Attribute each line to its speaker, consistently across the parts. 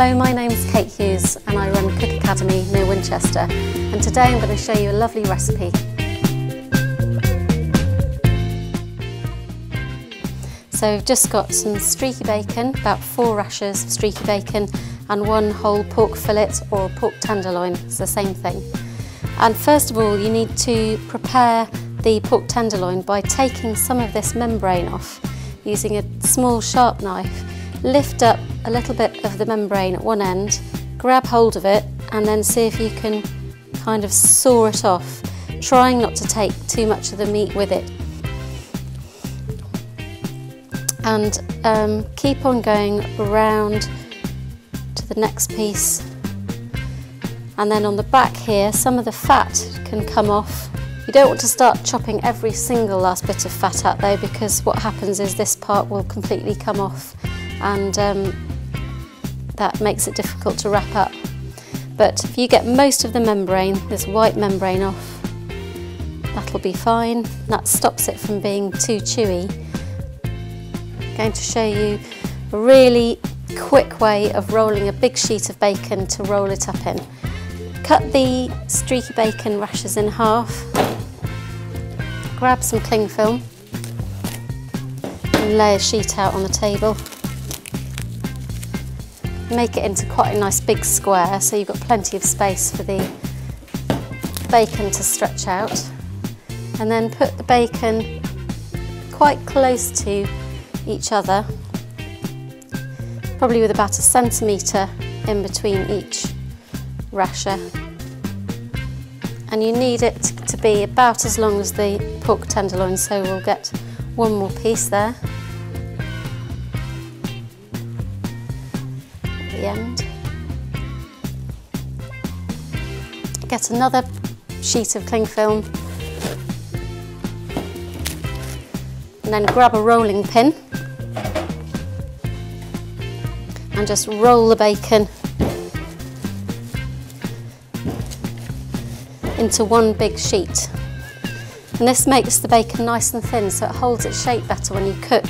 Speaker 1: Hello, my name's Kate Hughes and I run Cook Academy near Winchester, and today I'm going to show you a lovely recipe. So we've just got some streaky bacon, about 4 rashers of streaky bacon, and 1 whole pork fillet or pork tenderloin, it's the same thing. And first of all you need to prepare the pork tenderloin by taking some of this membrane off using a small sharp knife. Lift up a little bit of the membrane at one end, grab hold of it and then see if you can kind of saw it off, trying not to take too much of the meat with it. And keep on going around to the next piece. And then on the back here, some of the fat can come off. You don't want to start chopping every single last bit of fat out though, because what happens is this part will completely come off, and that makes it difficult to wrap up. But if you get most of the membrane, this white membrane off, that'll be fine. That stops it from being too chewy. I'm going to show you a really quick way of rolling a big sheet of bacon to roll it up in. Cut the streaky bacon rashers in half, grab some cling film and lay a sheet out on the table. Make it into quite a nice big square so you've got plenty of space for the bacon to stretch out. And then put the bacon quite close to each other, probably with about 1 centimetre in between each rasher. And you need it to be about as long as the pork tenderloin, so we'll get 1 more piece there. The end. Get another sheet of cling film and then grab a rolling pin and just roll the bacon into 1 big sheet. And this makes the bacon nice and thin, so it holds its shape better when you cook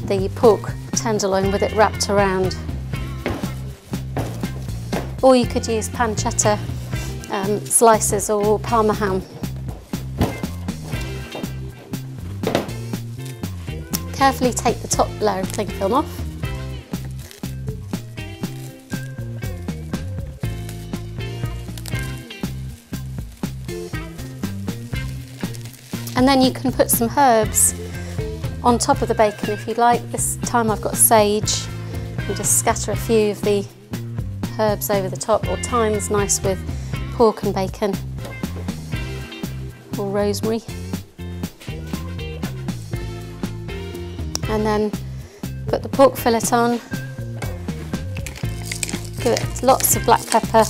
Speaker 1: the pork tenderloin with it wrapped around. Or you could use pancetta slices or parma ham. Carefully take the top layer of cling film off. And then you can put some herbs on top of the bacon if you like. This time I've got sage, and just scatter a few of the herbs over the top, or thyme's nice with pork and bacon, or rosemary. And then put the pork fillet on, give it lots of black pepper,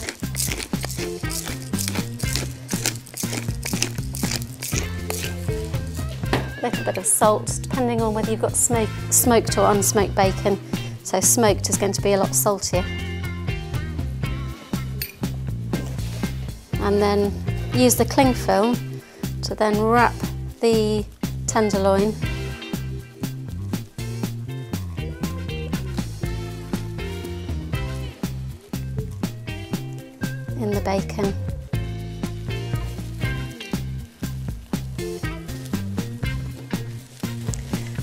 Speaker 1: a little bit of salt, depending on whether you've got smoked or unsmoked bacon. So smoked is going to be a lot saltier. And then use the cling film to then wrap the tenderloin in the bacon.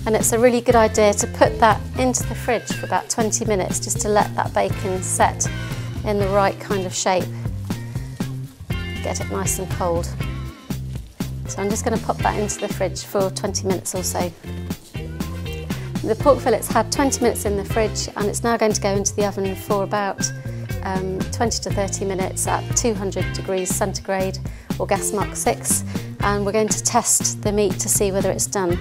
Speaker 1: And it's a really good idea to put that into the fridge for about 20 minutes just to let that bacon set in the right kind of shape. Get it nice and cold. So I'm just going to pop that into the fridge for 20 minutes or so. The pork fillet's had 20 minutes in the fridge and it's now going to go into the oven for about 20 to 30 minutes at 200 degrees centigrade or gas mark 6, and we're going to test the meat to see whether it's done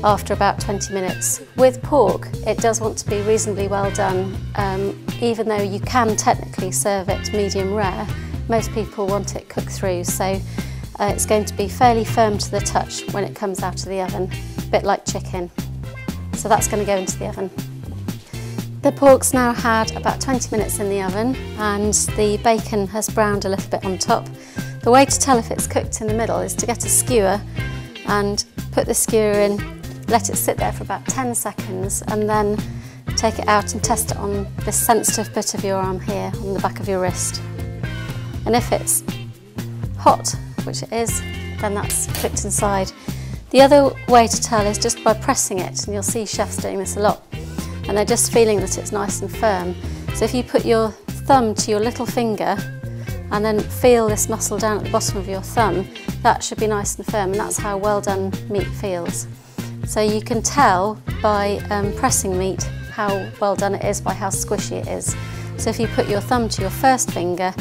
Speaker 1: after about 20 minutes. With pork, it does want to be reasonably well done, even though you can technically serve it medium rare. Most people want it cooked through, so it's going to be fairly firm to the touch when it comes out of the oven, a bit like chicken. So that's going to go into the oven. The pork's now had about 20 minutes in the oven and the bacon has browned a little bit on top. The way to tell if it's cooked in the middle is to get a skewer and put the skewer in, let it sit there for about 10 seconds and then take it out and test it on this sensitive bit of your arm here, on the back of your wrist. And if it's hot, which it is, then that's cooked inside. The other way to tell is just by pressing it, and you'll see chefs doing this a lot, and they're just feeling that it's nice and firm. So if you put your thumb to your little finger and then feel this muscle down at the bottom of your thumb, that should be nice and firm, and that's how well done meat feels. So you can tell by pressing meat how well done it is by how squishy it is. So if you put your thumb to your first finger,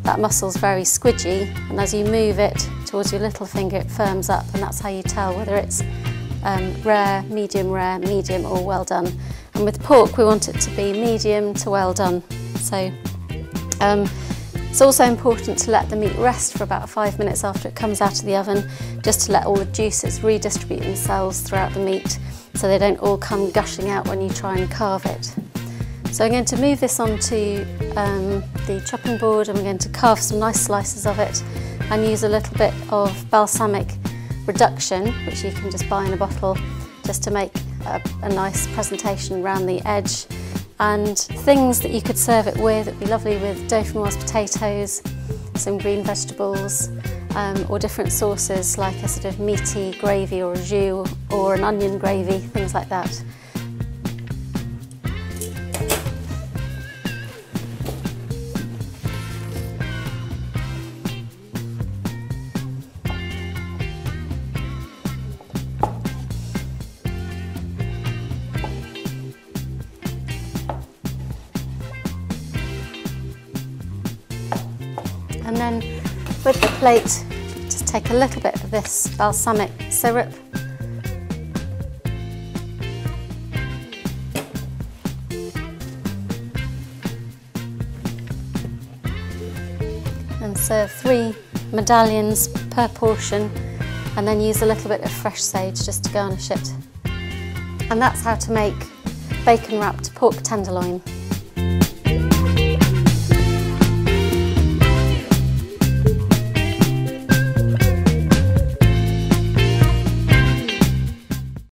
Speaker 1: that muscle's very squidgy, and as you move it towards your little finger, it firms up, and that's how you tell whether it's rare, medium, or well done. And with pork, we want it to be medium to well done. So it's also important to let the meat rest for about 5 minutes after it comes out of the oven, just to let all the juices redistribute themselves throughout the meat so they don't all come gushing out when you try and carve it. So I'm going to move this onto the chopping board, and we're going to carve some nice slices of it and use a little bit of balsamic reduction, which you can just buy in a bottle, just to make a nice presentation around the edge. And things that you could serve it with, it'd be lovely with dauphinoise potatoes, some green vegetables, or different sauces like a sort of meaty gravy or a jus or an onion gravy, things like that. And then with the plate, just take a little bit of this balsamic syrup. And serve 3 medallions per portion, and then use a little bit of fresh sage just to garnish it. And that's how to make bacon wrapped pork tenderloin.